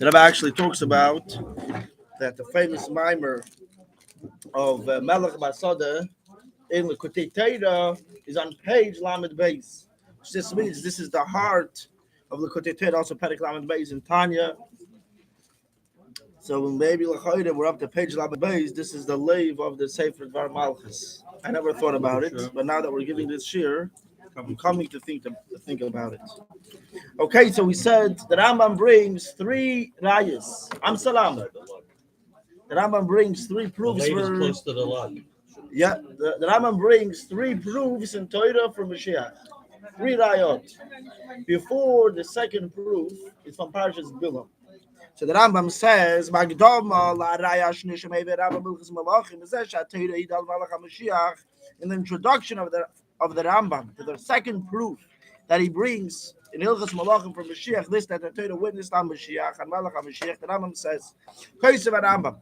The Rebbe actually talks about that the famous mimer of Melech Basada in the Kutei Torah is on page Lamed Beis. Which this means this is the heart of the Kutei Torah, also Perek Lamed Beis in Tanya. So maybe we're up to page Lamed Beis. This is the lave of the Sefer Dvar Malchus. I never thought about it, but now that we're giving this shir, I'm coming to think about it. Okay, so we said the Rambam brings three rayas. I'm Salam. The Rambam brings three proofs The for. close to the lot. Yeah, the Rambam brings three proofs in Torah from Moshiach. Three rayot. Before the second proof is from Parshas Bilam. So the Rambam says, "Magdama la raya shnisha meive Rambam Bilchus Malachim." It says Torah Hidal Malach HaMashiach in the introduction of the Rambam to the second proof that he brings in Hilchas Malachim from Mashiach. This that the Torah witnessed on Mashiach and Malach HaMashiach. The Rambam says, "Kosev Rambam."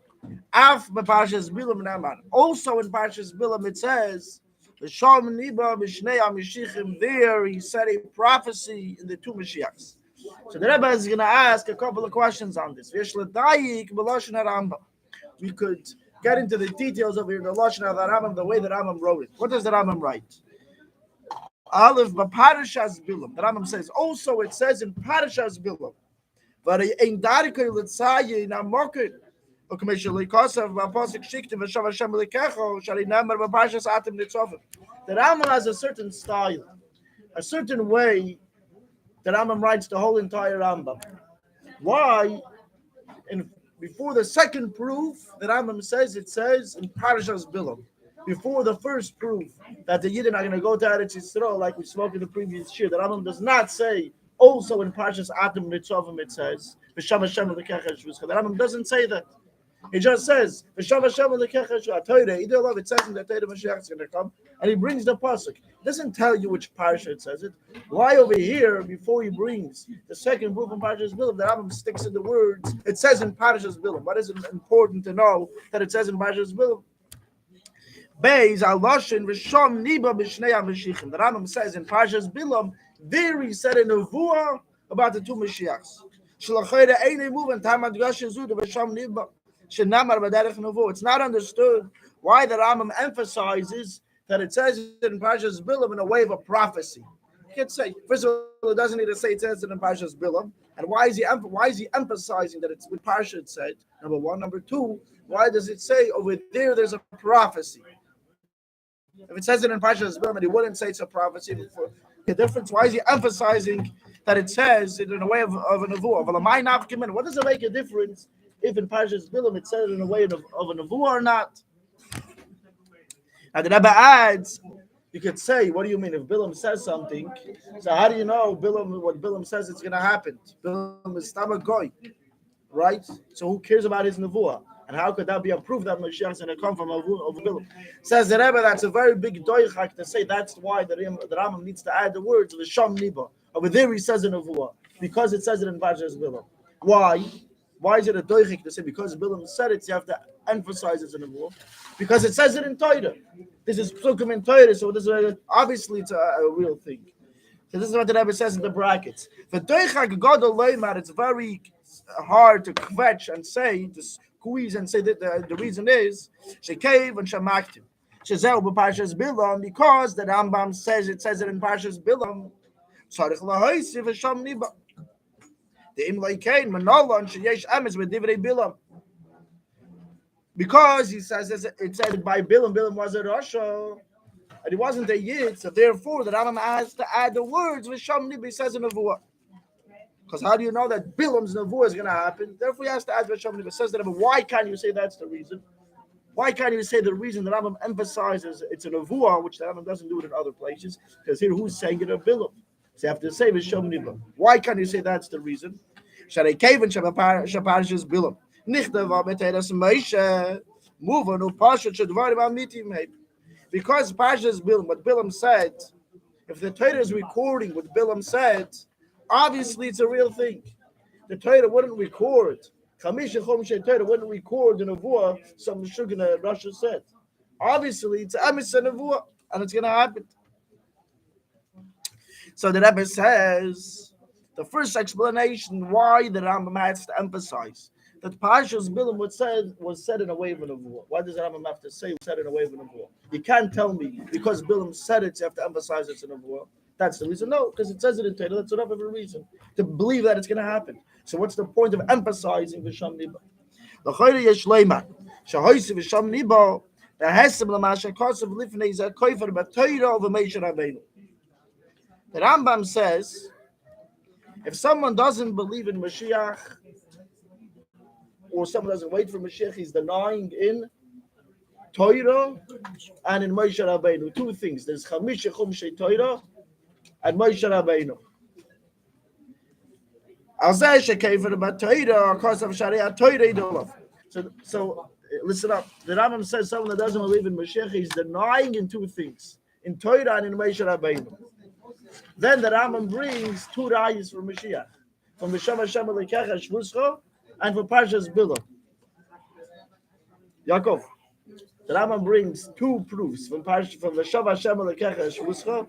Af b'Parshas Bilam Rambam. Also in Parshas Bilam it says, "V'sham niba b'shnei HaMashiachim." There he said a prophecy in the two Mashiachs. So the Rebbe is going to ask a couple of questions on this. We could get into the details of the Lashon of the Rambam, the way the Rambam wrote it. What does the Rambam write? Aleph b'Parashas Bilam. The Rambam says, also it says in Parashas Bilam, but in Darikay Litzayi in Amokit, the Rambam has a certain style, a certain way. The Rambam writes the whole entire Rambam. Why? Before the second proof, the Rambam says, it says in Parashas Bilam, before the first proof that the Yidden are going to go to Eretz Yisrael, like we spoke in the previous year, the Rambam does not say, also in Parashas Atem Nitzovim it says, the Rambam doesn't say that. He just says, it says in the Torah Mashiach is going to come, and he brings the pasuk. He doesn't tell you which parsha it says it. Why over here, before he brings the second proof in Parashas Bilam, the Rambam sticks in the words, it says in Parashas Bilam. What is it important to know that it says in Parashas Bilam? Beis al-Loshin v'sham niba b'shnei ha-Mashiachim. The Rambam says in Parashas Bilam, there he said a nevuah about the two Mashiachs. Shlachayre einei muvan tamad gashin zuda v'sham niba. It's not understood why the Rambam emphasizes that it says it in Parashas Bilam in a way of a prophecy. You can't say, first of all, it doesn't need to say it says it in Parashas Bilam. And why is he emphasizing that it's with Parsha it said? Number one. Number two, why does it say over there's a prophecy? If it says it in Parashas Bilam and he wouldn't say it's a prophecy, the difference, why is he emphasizing that it says it in a way of a nevuah? What does it make a difference if in Parashas Bilam it said it in a way of a nevuah or not? Now the Rebbe adds, you could say, what do you mean if Bilam says something? So how do you know what Bilam says it's going to happen? Bilam is stomach goy, right? So who cares about his nevuah? And how could that be a proof that Moshiach is going to come from over Bilam? Says the Rebbe, that's a very big doichak to say that's why the Rambam needs to add the words of the Sham Niba. Over there he says in nevuah because it says it in Parashas Bilam. Why? Why is it a doichik to say because Bilam said it, you have to emphasize it's in nevuah? Because it says it in Torah. This is psukim in Torah, so this is obviously it's a real thing. So this is what the Rebbe says in the brackets. For doichak gadol leimar, it's very hard to kvetch and say, to squeeze and say that the reason is shekev and shamaktim shezel b'Parashas Bilam, because the Rambam says it in Parashas Bilam. Tzarich lahoisiv v'sham niba. Because he says it said by Bilam, Bilam was a Rasha, and he wasn't a Yid, so therefore the Rambam has to add the words with Sham Niba, he says in Nevuah. Because how do you know that Bilam's Nevuah is going to happen? Therefore he has to add with Sham Niba. Says that, but why can't you say that's the reason? Why can't you say the reason the Rambam emphasizes it's a Nevuah, which the Rambam doesn't do it in other places? Because here who's saying it of Bilam? So you have to say with Sham Niba. Why can't you say that's the reason? Sharei Kevin Shaparashas Bilam. Because Parashas Bilam, what Bilam said, if the Torah is recording what Bilam said, obviously it's a real thing. The Torah wouldn't record. Torah wouldn't record in Nevuah some Shugana Rasha said. Obviously it's Emes and Nevuah, and it's going to happen. So the Rebbe says, The first explanation why the Rambam has to emphasize that Parshas Bilam was said in a way of an avur. Why does the Rambam have to say said in a way of an avur? You can't tell me because Bilam said it, you have to emphasize it's an avur. That's the reason. No, because it says it in Torah. That's enough of a reason to believe that it's going to happen. So what's the point of emphasizing V'sham Niba? L'chayre yesh leiman shahoyse V'sham Niba hesem l'masha kosav lifnei zeh koifer b'Torah v'Moshe Rabbeinu. The Rambam says, if someone doesn't believe in Moshiach, or someone doesn't wait for Moshiach, he's denying in Torah and in Moshe Rabbeinu. Two things. There's Chamisha Chumshei Torah and Moshe Rabbeinu. So listen up. The Rambam says someone that doesn't believe in Moshiach, he's denying in two things, in Torah and in Moshe Rabbeinu. Then the Rambam brings two rayas for Moshiach, from V'sham Hashem Elokecha Shvuscha and from Parshas Bilam. Yaakov, the Rambam brings two proofs from V'sham Hashem Elokecha Shvuscha,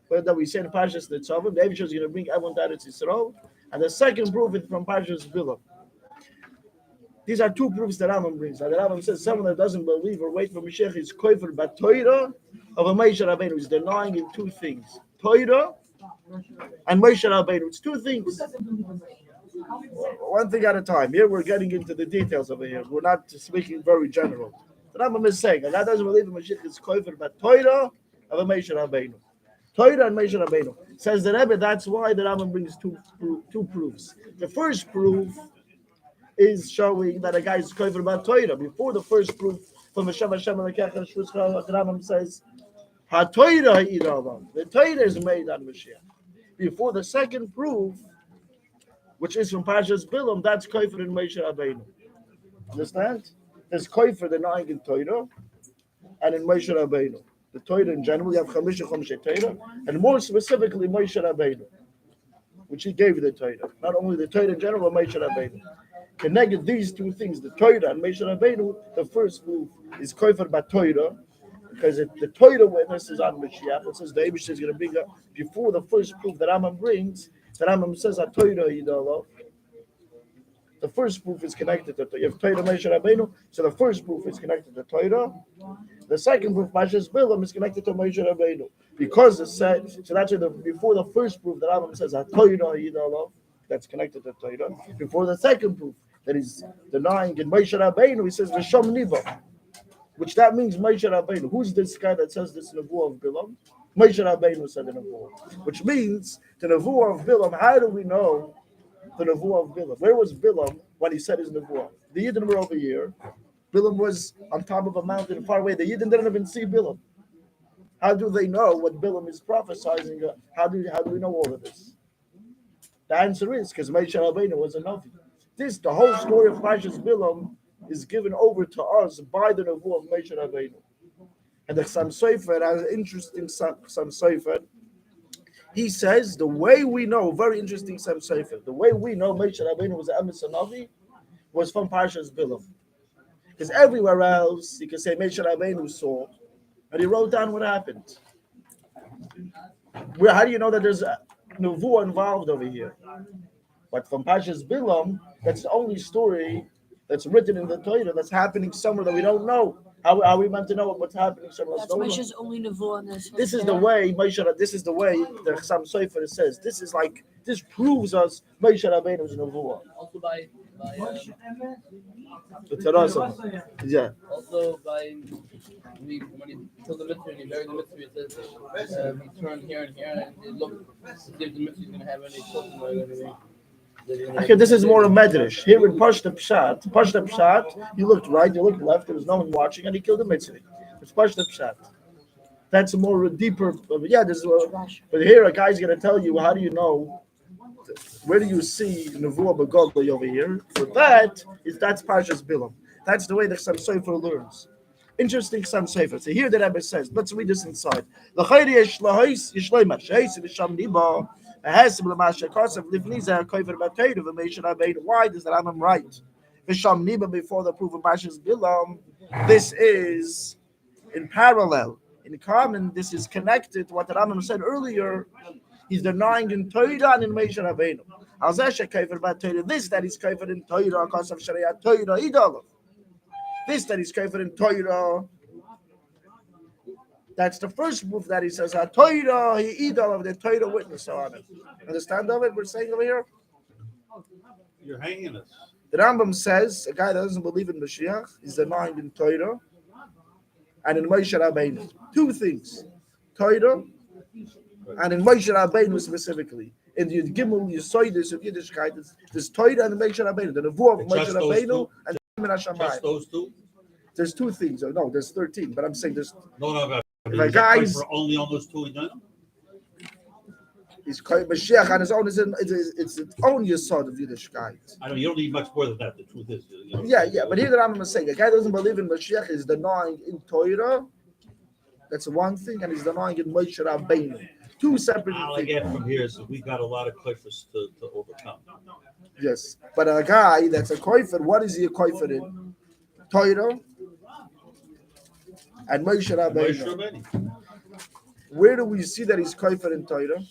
that we say in Parshas Nitzavim. The Eivshah is going to bring everyone to Eretz Yisrael, and the second proof is from Parshas Bilam. These are two proofs that Rambam brings. Now the Rambam says someone that doesn't believe or wait for Moshiach is koifer b'Torah of a Moshe Rabbeinu. He's denying in two things: Torah and Moshe Rabbeinu. It's two things. One thing at a time. Here we're getting into the details over here. We're not speaking very general. The Rambam is saying, and that doesn't believe in Moshiach is koifer b'Torah of a Moshe Rabbeinu. Torah and Moshe Rabbeinu. Says the Rebbe, that's why the Rambam brings two proofs. The first proof is showing that a guy is koifer about Torah. Before the first proof from V'sham Hashem Elokecha Shvuscha, the Rambam says, HaTorah ha'iravam. The Torah is made on Mashiach. Before the second proof, which is from Parshas Bilam, that's koifer in Moshe Rabbeinu. Understand? There's koifer denying in Torah and in Moshe Rabbeinu. The Torah in general, you have Chamisha Chumshei Torah, and more specifically Moshe Rabbeinu, which he gave the Torah. Not only the Torah in general, but Moshe Rabbeinu. Connected these two things, the Torah and Moshe Rabbeinu, the first proof is koifer b'Torah, because the Torah witness is on Mashiach. It says the Eibishter is going to bring up before the first proof that Rambam brings. The Rambam says HaTorah Yidalo. The first proof is connected to Torah. You have Torah Moshe Rabbeinu, so the first proof is connected to Torah. The second proof, Parshas Bilam, is connected to Moshe Rabbeinu. Because it said, so that's before the first proof, the Rambam says HaTorah Yidalo. That's connected to Torah. Before the second proof, that is denying in Moshe Rabbeinu, he says V'sham Niba, which that means Moshe Rabbeinu. Who's this guy that says this nevuah of Bilam? Moshe Rabbeinu said the nevuah, which means the nevuah of Bilam. How do we know the nevuah of Bilam? Where was Bilam when he said his nevuah? The Yidden were over here. Bilam was on top of a mountain far away. The Yidden didn't even see Bilam. How do they know what Bilam is prophesying? How do we know all of this? The answer is because Moshe Rabbeinu was a Navi. The whole story of Parshas Bilam is given over to us by the Nevuah of Moshe Rabbeinu. And the Chassam Sofer has an interesting Chassam Sofer. He says the way we know, very interesting Chassam Sofer, the way we know Moshe Rabbeinu was an Emes Navi was from Parshas Bilam. Because everywhere else, you can say Moshe Rabbeinu saw, and he wrote down what happened. How do you know that there's a Nevuah involved over here? But from Parshas Bilam, that's the only story that's written in the Torah that's happening somewhere that we don't know. How are we meant to know what's happening somewhere? That's Moshe's only nevuah in this. This is the way Moshe. This is the way the Chassam Sofer says. This proves us Moshe Rabbeinu's nevuah. Also by the Terasa. Yeah. Also by when he took the mitzvah and he buried the mitzvah, it says he turned here and here and it looked as if the mitzvah is going to have any children or anything. Okay, this is more a medrash. Here in Pashta Pshat, you looked right, you looked left, there was no one watching, and he killed the mitzvah. It's Pashta Pshat. That's a more deeper. Yeah, but here a guy's going to tell you, how do you know? Where do you see Nevuah B'Godli over here? For that's Parshas Bilam. That's the way the Chassam Sofer learns. Interesting Chassam Sofer. So here the Rebbe says, let's read this inside. Why does the Rambam write V'sham Niba before the proof of Parshas Bilam? This is in parallel, in common. This is connected to what the Rambam said earlier He's denying in Torah and in Moshe Rabbeinu. Alzesha kaifer by Torah. This that he's kaifer in Torah because of Sharia Torah idol. This that he's kaifer in Torah. That's the first proof that he says Torah he idol of the Torah witness on it. Understand of it? We're saying over here. You're hanging us. The Rambam says a guy that doesn't believe in Moshiach is denying in Torah and in Moshe Rabbeinu. Two things, Torah and in Moshe Rabbeinu specifically. In the Gimel Yesodis of Yiddishkeit, there's Torah and Moshe Rabbeinu. The Nevuah of Moshe Rabbeinu and Min Just HaShamayim. those two? There's two things. No, there's 13. But I'm saying there's No. If a guy's only on those two he done? he's Mashiach on his own is it's its own Yesod of Yiddishkeit. I don't. You don't need much more than that. The truth is. Yeah. But here the Rambam is saying a guy doesn't believe in Mashiach is denying in Torah. That's one thing, and he's denying in Moshe Rabbeinu. Two separate All I things. get from here is we got a lot of cliffers to overcome. Yes, but a guy that's a koifer, what is he a koifer in? Torah and Moshe Moshe Rabbeinu. Rabbeinu. Where do we see that he's koifer in Torah?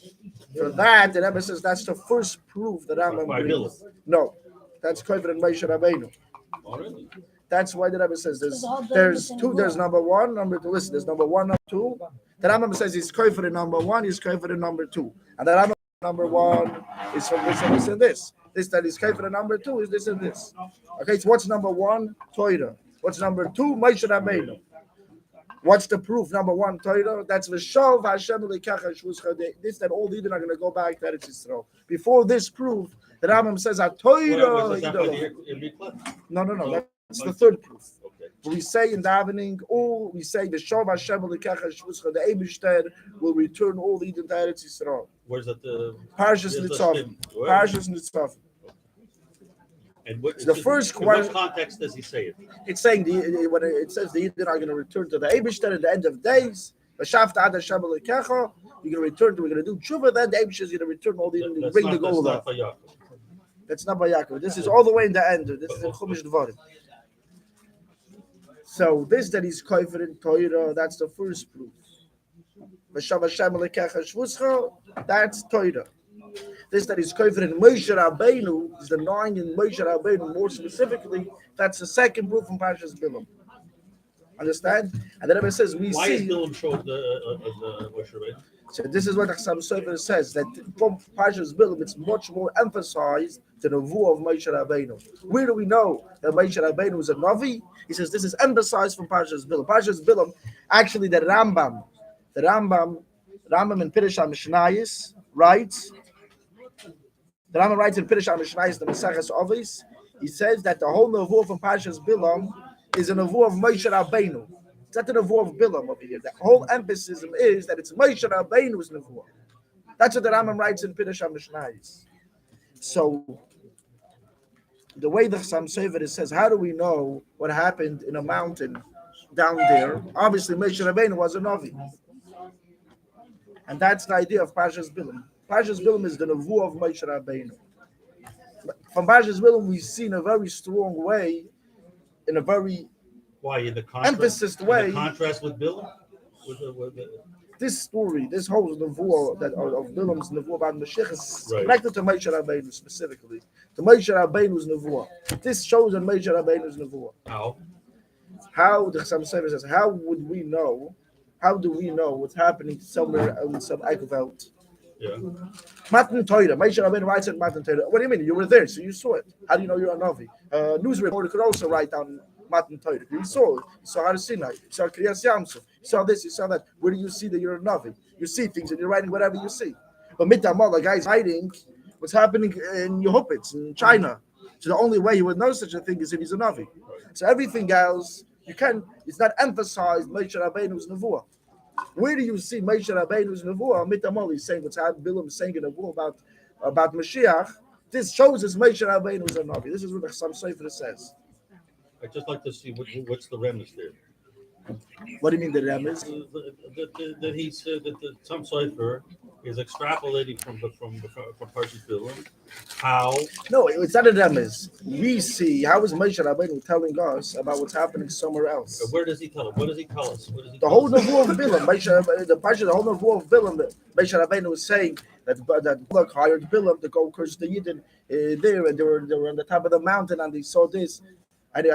For that, the Rebbe says that's the first proof that Rambam By brings. No, that's koifer in Moshe Rabbeinu. Already. That's why the Rebbe says there's two. There's number one, number two. Listen, there's number one, number two. The Rambam says he's koifer in number one, he's koifer in number two, and the Rambam number one is from this and this and this. This that is koifer in number two is this and this. Okay, so what's number one? Torah. What's number two? Moshe Rabbeinu. What's the proof? Number one, Torah. That's V'shov Hashem L'kacha Shvuscha. This that all the Eden are going to go back to Eretz Yisrael. Before this proof, the Rambam says Torah. No. That's the third proof. Okay. We say in davening, we say the V'shov Hashem L'kacha Shvuscha. The Eibishter will return all the Eden to Eretz Yisrael. Where's that? Parshas Nitzavim. Parshas Nitzavim. And what, The first in what question. context does he say it? It's saying when it says the Yidden are going to return to the Eibishter at the end of days. You're going to return to. We're going to do tshuva. Then the Eibishter is going to return all the Yidden and bring the That's gold not up. for Yaakov. That's not by Yaakov. This is all the way in the end. This is in Chumash Dvarim. So this that he's koifer in Torah, that's the first proof. That's Torah. This that is koifer in Moshe Rabbeinu is denying in Moshe Rabbeinu more specifically. That's the second proof from Parshas Bilam. Understand? And then it says Why is Bilam showed the Moshe Rabbeinu? So this is what Chassam Sofer says that from Parshas Bilam it's much more emphasized than the nevuah of Moshe Rabbeinu. Where do we know that Moshe Rabbeinu is a navi? He says this is emphasized from Parshas Bilam. Parshas Bilam, actually the Rambam in Pirush HaMishnayos writes. The Rambam writes in Pirush HaMishnayos, the Maseches Ovis. He says that the whole nevuah from Parshas Bilam is a nevuah of Moshe Rabbeinu. It's not the nevuah of Bilam over here. The whole emphasis is that it's Moshe Rabbeinu's nevuah. That's what the Rambam writes in Pirush HaMishnayos. So the way the Chassam Sofer says, how do we know what happened in a mountain down there? Obviously, Moshe Rabbeinu was a navi, and that's the idea of Parshas Bilam. Parshas Bilam is the nevuah of Moshe Rabbeinu. From Parshas Bilam, we see in a very strong way, in a very emphasis way, in the contrast with Bilam. This story, this whole nevuah of Bilam's nevuah about Mashiach is Right. connected to Moshe Rabbeinu specifically, to Moshe Rabbeinu's nevuah. This shows in Moshe Rabbeinu's nevuah. How the Chassam Sofer says, how would we know? How do we know what's happening somewhere in some Eikveld? Yeah. Matan Torah. Moshe Rabbeinu writes at Matan Torah. What do you mean? You were there, so you saw it. How do you know you're a Navi? News reporter could also write down Matan Torah. You saw it. You saw Har Sinai. You saw Kriyas Yamsuf. You saw this. You saw that. Where do you see that you're a Navi? You see things and you're writing whatever you see. But Mitamal, the guy's writing what's happening in Yehupitz, in China. So the only way he would know such a thing is if he's a Navi. So everything else, it's not emphasized Moshe Rabbeinu's nevuah. Where do you see Moshe Rabbeinu's nevuah? Mitamal is saying what's happening. Bilam is saying a nevuah about Mashiach. This shows us Moshe Rabbeinu is a Navi. This is what the Chassam Sofer says. I'd just like to see what's the remnants there. What do you mean the remez? That he said that some cipher is extrapolating from Parshas Bilam how No, it's not a remez. We see how is Moshe Rabbeinu telling us about what's happening somewhere else. where does he tell it? What does he tell us? What does he The tell whole us? nevuah of Bilam, the Parsha, the whole nevuah of Bilam, Moshe Rabbeinu was saying that Balak hired Bilam to go curse the Yidden there, and they were on the top of the mountain, and they saw this, and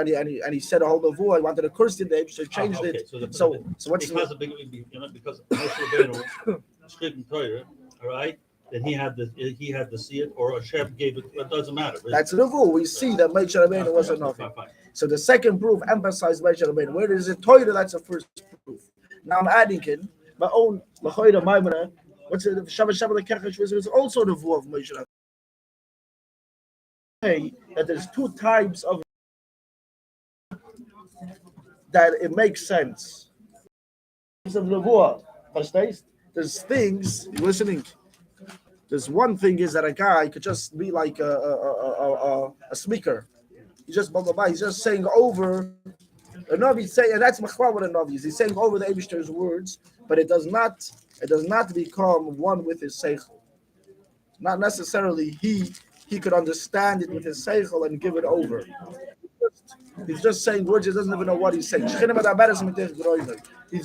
he said a whole nevuah. He wanted to curse the name, so he changed okay. it. So what's because of because Moshe Rabbeinu script in Torah, all right? Then he had to see it, or a chef gave it. It doesn't matter. that's a nevuah. We see that Moshe Rabbeinu was a nothing. Fine. So the second proof emphasized Moshe Rabbeinu. Where is it Torah? That's the first proof. Now I'm adding in my own Lachoyda Maimona. What's it? Shabbat Lekechesh is also the view of Moshe Rabbeinu. Say that there's two types of that it makes sense. Of nevuah, verstehst? There's things. You listening? There's one thing is that a guy could just be like a speaker. He's just blah blah blah. He's just saying over. A Navi saying, and that's Machla what a Navi is. He's saying over the Eibishter's words, but it does not become one with his seichel. Not necessarily he could understand it with his seichel and give it over. He's just saying words. He doesn't even know what he's saying. He's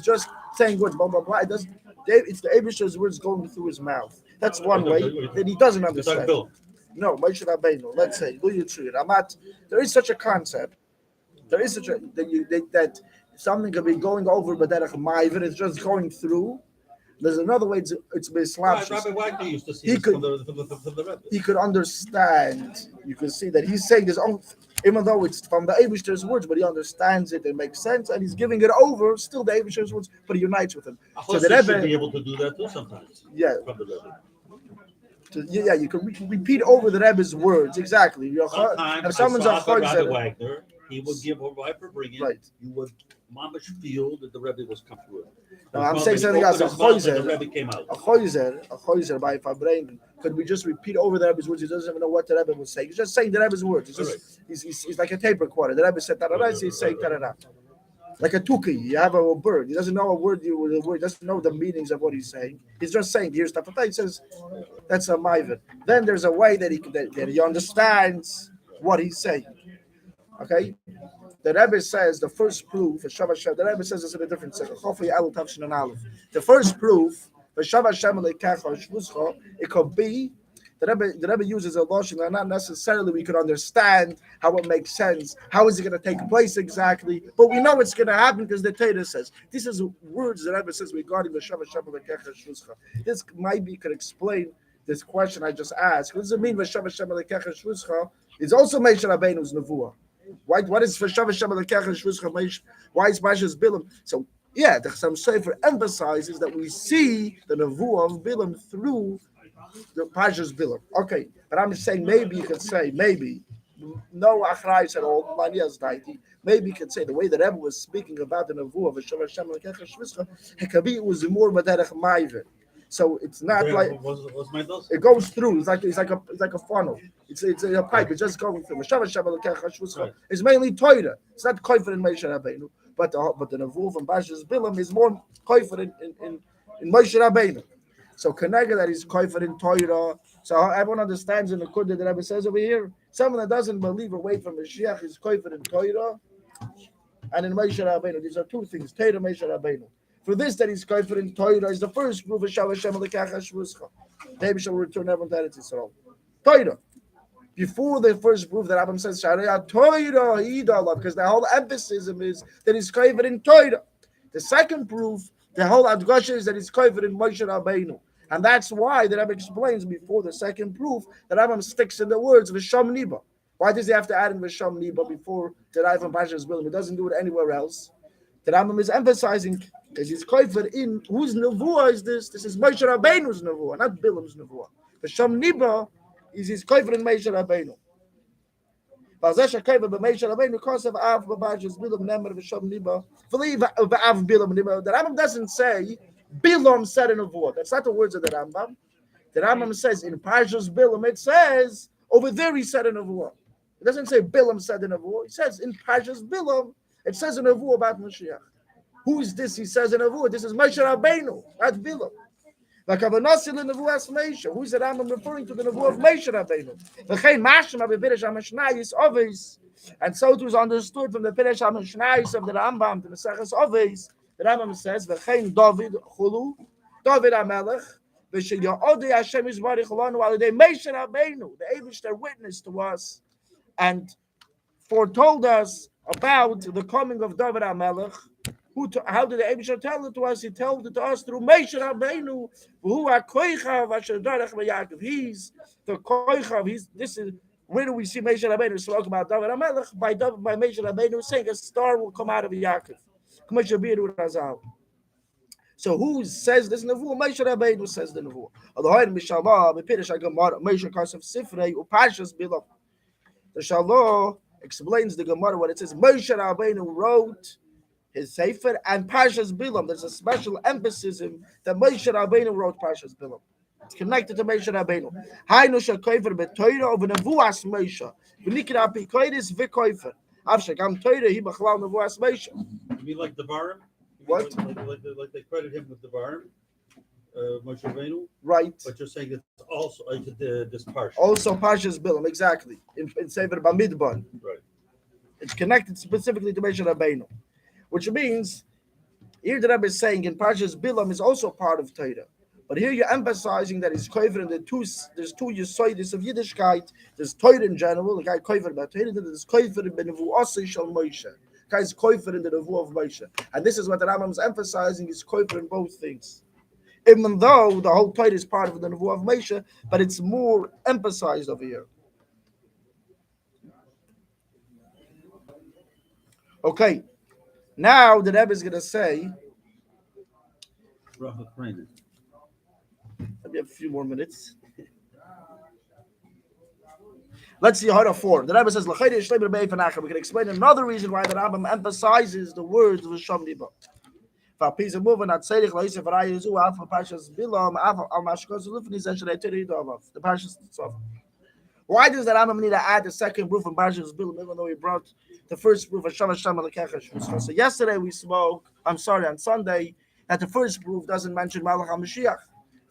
just saying words. Blah blah blah. It's the Eibishter's words going through his mouth. That's one way that he doesn't understand. No, Moshe Rabbeinu. Let's say, there is such a concept. There is such a that something can be going over, but that it's just going through. There's another way it's mislapshed. Rabbi Wagner used to see from the Rebbe. He could understand. You can see that he's saying his own, even though it's from the Eibishter's words, but he understands it. It makes sense, and he's giving it over. Still the Eibishter's words, but he unites with him. So the Rebbe should be able to do that too sometimes. Yeah. From the Rebbe. Yeah, you can repeat over the Rebbe's words exactly. Sometimes if someone's a Rabbi Wagner, he would give a right for bringing. Right. You would mamish feel that the Rebbe was come through. No, I'm saying something else. A Rebbe came out. A choizer by Fabrain. Could we just repeat over the Rebbe's words? He doesn't even know what the Rebbe was saying. He's just saying the Rebbe's words. He's like a tape recorder. The Rebbe said that, he's saying that. Like a tuki, you have a bird. He doesn't know a word. He doesn't know the meanings of what he's saying. He's just saying, here's tafata. He says, that's a maivid. Then there's a way that he understands what he's saying. Okay? The Rebbe says the first proof, the Rebbe says this in a different second. The first proof, it could be, the Rebbe uses a lotion and not necessarily we could understand how it makes sense. How is it going to take place exactly? But we know it's going to happen because the Torah says. This is words the Rebbe says regarding the Shabbat Shuscha. This maybe could explain this question I just asked. What does it mean by Shabbat Shuscha? It's also Moshe Rabbeinu's nevuah. What is for Shabbat Shuscha? Why is Parshas Bilam? So yeah, the Chassam Sofer emphasizes that we see the nevuah of Bilam through the Parshas Bilam. Okay, but I'm just saying maybe you could say no achrayis at all. Maybe you could say the way that Rebbe was speaking about the nevuah of Hashem it was more maderech ma'ivir. So it's not like it goes through. It's like a funnel. It's a pipe. It's just going through. It's mainly Torah. It's not koifer in Moshe Rabbeinu, but the nevuah from Parshas Bilam is more koifer in Moshe Rabbeinu. So Kenega that is koifer in Torah. So everyone understands in the Kurd that the Rebbe says over here. Someone that doesn't believe or wait for Moshiach is koifer in Torah and in Moshe Rabbeinu. These are two things. Torah, Moshe Rabbeinu. For this that he's koifer in Torah is the first proof of Shavah Shem Lekachas Shvuscha. Maybe shall return everyone to Eretz Yisrael. Torah. Before the first proof that Abraham says Sharia Torah Idallah, because the whole emphasis is that he's koifer in Torah. The second proof, the whole adgasha is that he's koifer in Moshe Rabbeinu. And that's why the Rebbe explains before the second proof that Abraham sticks in the words V'sham Niba. Why does he have to add in V'sham Niba before the Rai from Parshas Bilam? He doesn't do it anywhere else. The Rambam is emphasizing that he's koifer in whose nevuah is this? This is Moshe Rabbeinu's nevuah, not Bilam's nevuah. V'sham Niba is his koifer in Moshe Rabbeinu. V'azeh koifer b'Moshe Rabbeinu kosev av b'Parshas Bilam nemer V'sham Niba v'li v'av Bilam Niba. The Rambam doesn't say Bilam said in a nevuah. That's not the words of the Rambam. The Rambam says in Parshas Bilam, it says over there he said in a nevuah. It doesn't say Bilam said in a nevuah. It says in Parshas Bilam, it says in a nevuah about Moshiach. Who is this? He says in Nevuah. This is Moshe Rabbeinu. That's Bilam. Like Avanasil in Nevuah Meisha. Who is the Rambam referring to? The Nevuah of Moshe Rabbeinu. V'chein Mashim Abibirish HaMashnayis Ovis. And so it was understood from the Pirish HaMashnayis of the Rambam, the Maseches Ovis. The Rambam says, V'chein David Chulu, David HaMelech, V'sheya'odei Hashem Yisbarich Lanu Alidei Moshe Rabbeinu. The Eibishter witnessed to us and foretold us about the coming of David HaMelech. How did the Eibishter tell it to us? He told it to us through Moshe Rabbeinu, who HaKoichav Asher Darech V'Yaakov. He's the Koichav. This is, where do we see Moshe Rabbeinu spoke about David HaMelech? By Moshe Rabbeinu saying a star will come out of Yaakov. So who says this Nevuah? Moshe Rabbeinu says the Nevuah. The Shalah explains the Gemara what it says. Moshe Rabbeinu wrote his Sefer and Parshas Bilam. There's a special emphasis in that Moshe Rabbeinu wrote Parshas Bilam. It's connected to Moshe Rabbeinu. Hainu shekoifer betoira of nevuas Moshe. V'nikra pikoiris v'koifer. Avshagam toira he b'chalal nevuas Moshe. You mean like Dvarim? What? Like they credit him with Dvarim, Moshe Rabbeinu? Right. But you're saying it's also this parsha. Also Parshas Bilam, exactly. In Sefer Bamidbar. Right. It's connected specifically to Moshe Rabbeinu. Which means, here the Rebbe is saying in Parshas Bilam is also part of Torah. But here you're emphasizing that he's koifer in there's two Yesoidis of Yiddishkeit. There's Torah in general, the guy koifer about Torah, and there's koifer in the Nevuah Shel Moshe. The guy's koifer in the Nevuah of Moshe. And this is what the Rambam is emphasizing, is koifer in both things. Even though the whole Torah is part of the Nevuah of Moshe, but it's more emphasized over here. Okay. Now the Rebbe is going to say, maybe a few more minutes. Let's see Hara 4. The Rebbe says, we can explain another reason why the Rambam emphasizes the words of Shom Liba. The Parshas itself. Why does the Rambam need to add the second proof in Parshas Bilam, even though he brought the first proof of Shem Alekecha? So yesterday we spoke, on Sunday, that the first proof doesn't mention Malach HaMashiach.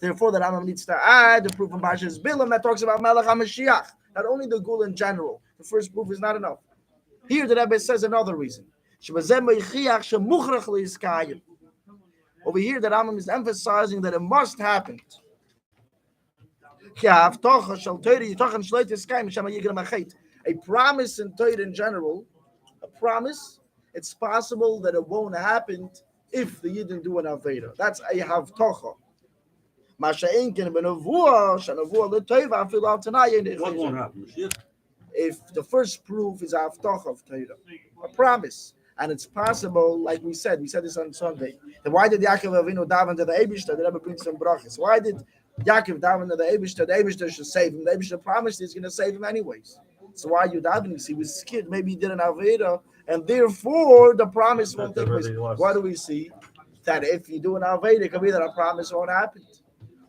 Therefore, the Rambam needs to add the proof in Parshas Bilam that talks about Malach HaMashiach, not only the Gul in general. The first proof is not enough. Here the Rebbe says another reason. Over here the Rambam is emphasizing that it must happen. A promise in Torah in general, a promise, it's possible that it won't happen if the Yidden do an Aveda. That's a Havtocha. What won't happen? If the first proof is Havtocha of Torah, a promise. And it's possible, like we said this on Sunday. Then why did Yaakov Avinu daven to the Eibishter? The Rebbe brings some brachas. Why did Yaakov daven to the Eibishter? The Eibishter should save him. The Eibishter promised he's going to save him anyways. So why you davening? He was scared. Maybe he did an Aveda, and therefore the promise won't take place. Why do we see that if you do an Aveda, it could be that a promise won't happen?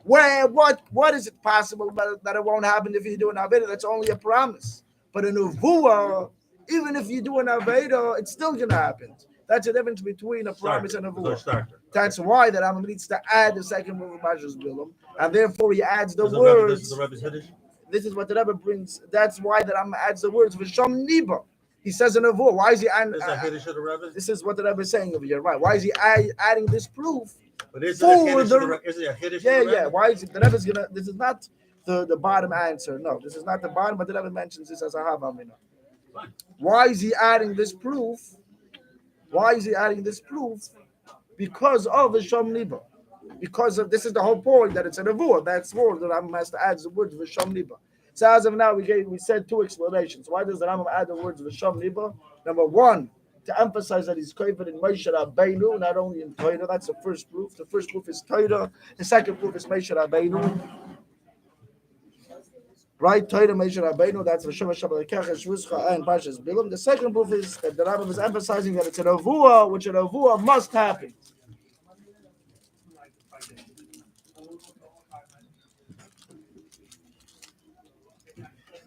What is it possible that it won't happen if you do an Aveda? That's only a promise. But a Nevuah, even if you do an Aveda, it's still going to happen. That's the difference between a promise and a Nevuah. That's why that Rambam needs to add the second move of Parshas Bilam, and therefore he adds the words. This is the Rebbe's Hiddush? This is what the Rebbe brings. That's why that Rambam adds the words V'sham Niba. He says in Nevuah. Why is he adding? This is what the Rebbe is saying over here. Right? Why is he adding this proof? But is it a Hiddush? Yeah. Why is it? The Rebbe is gonna. This is not the bottom answer. No, this is not the bottom. But the Rebbe mentions this as a Havamina. Why is he adding this proof? Because of the Shom Niba. Because of this is the whole point that it's a Nevuah. That's more the Rambam has to add the words V'sham Niba. So as of now, we said two explanations. Why does the Rambam add the words V'sham Niba? Number one, to emphasize that he's koifer in Moshe Rabbeinu, not only in Torah. That's the first proof. The first proof is Torah. The second proof is Moshe Rabbeinu. Right, Torah Moshe Rabbeinu. That's V'sham Alekecha Shvuscha and Parshas Bilam. The second proof is that the Rambam is emphasizing that it's a Nevuah, which a Nevuah must happen.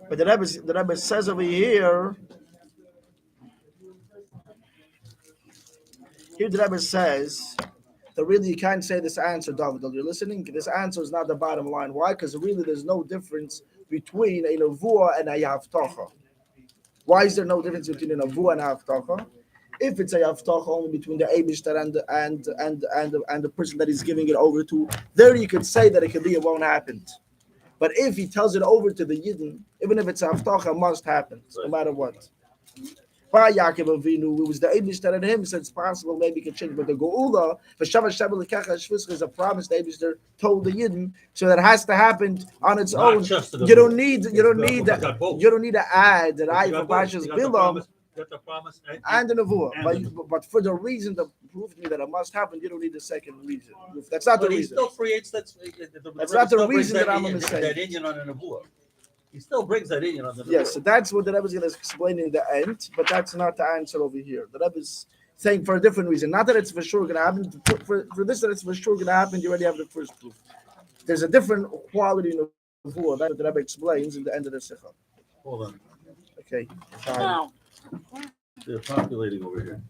But the Rebbe says over here, Here the Rebbe says that really you can't say this answer, David. You're listening? This answer is not the bottom line. Why? Because really there's no difference between a nevuah and a yavtacha. Why is there no difference between a nevuah and a yavtacha? If it's a yavtacha only between the Eibishter and the person that he's giving it over to, there you could say that it could be it won't happen. But if he tells it over to the Yidden, even if it's a haftacha, it must happen, no matter what. By Yaakov Avinu, it was the Eibishter and him, so it's possible maybe it could change. But the Geula, is a promise the Eibishter told the Yidden, so that has to happen on its Not own. just to the You don't book. need You got that. both. You don't need to add that But I you for got both. Pashas You got the Bilam promise- you got the promise and the Nevuah. and But for the reason to prove to me that it must happen, you don't need the second reason. That's not the But he reason. still creates that. That's not the still brings reason that I'm saying. that Indian on the Nebuah. He still brings that Indian on the Nebuah. Yes, so that's what the Rebbe is going to explain in the end, but that's not the answer over here. The Rebbe is saying for a different reason. Not that it's for sure going to happen. For this, that it's for sure going to happen, you already have the first proof. There's a different quality in the Nevuah. That's what the Rebbe explains in the end of the Sikha. Hold on. Okay. Now. They're populating over here.